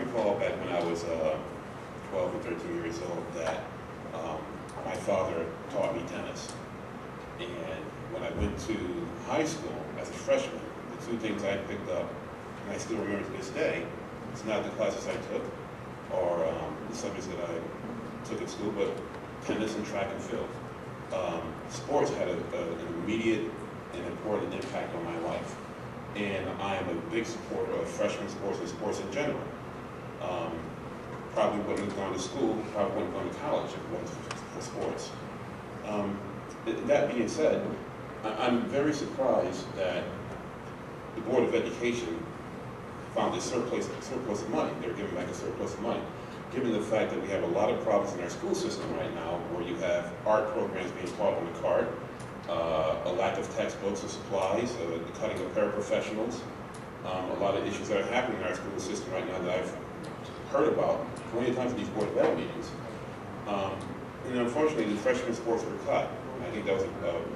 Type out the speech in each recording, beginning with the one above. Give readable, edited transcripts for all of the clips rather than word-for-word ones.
recall back when I was 12 or 13 years old that my father taught me tennis. And when I went to high school as a freshman, the two things I picked up, and I still remember to this day, it's not the classes I took or the subjects that I took at school, but tennis and track and field. Sports had an immediate and important impact on my life. And I am a big supporter of freshman sports and sports in general. Probably wouldn't have gone to school, probably wouldn't have gone to college if it wasn't for sports. That being said, I'm very surprised that the Board of Education found a surplus of money. They're giving back a surplus of money, given the fact that we have a lot of problems in our school system right now where you have art programs being taught on the cart, a lack of textbooks and supplies, the cutting of paraprofessionals, a lot of issues that are happening in our school system right now that I've heard about plenty of times in these Board of Ed meetings. And unfortunately, the freshman sports were cut. I think that was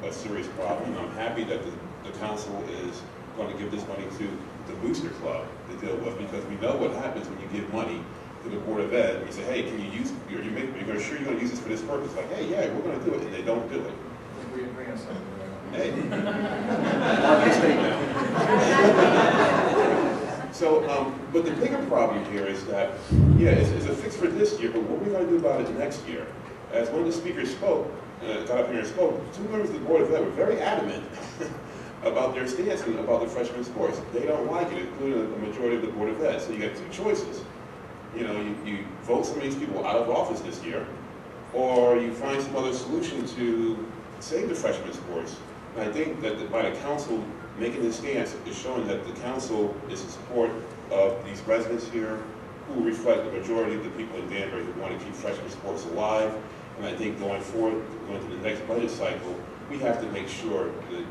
a serious problem, and I'm happy that the council is going to give this money to the Booster Club to deal with, because we know what happens when you give money to the Board of Ed and you say, hey, can you use, you're sure you're going to use this for this purpose? Like, hey, yeah, we're going to do it, and they don't do it. We agree on something. Hey, our mistake now. So, but the bigger problem here is that, yeah, it's a fix for this year, but what are we going to do about it next year? As one of the speakers spoke, got up here and spoke, two members of the Board of Ed were very adamant about their stance and about the freshman sports. They don't like it, including the majority of the Board of Ed. So you got two choices. You know, you vote some of these people out of office this year, or you find some other solution to save the freshman sports. And I think that by the council making this stance is showing that the council is in support of these residents here who reflect the majority of the people in Danbury who want to keep freshman sports alive. And I think going forward, going to the next budget cycle, we have to make sure that,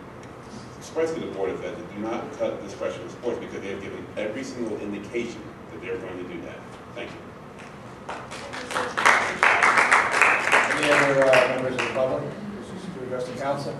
especially the Board of Ed, that do not cut this freshman sports, because they have given every single indication that they're going to do that. Thank you. Any other members of the public to address the council?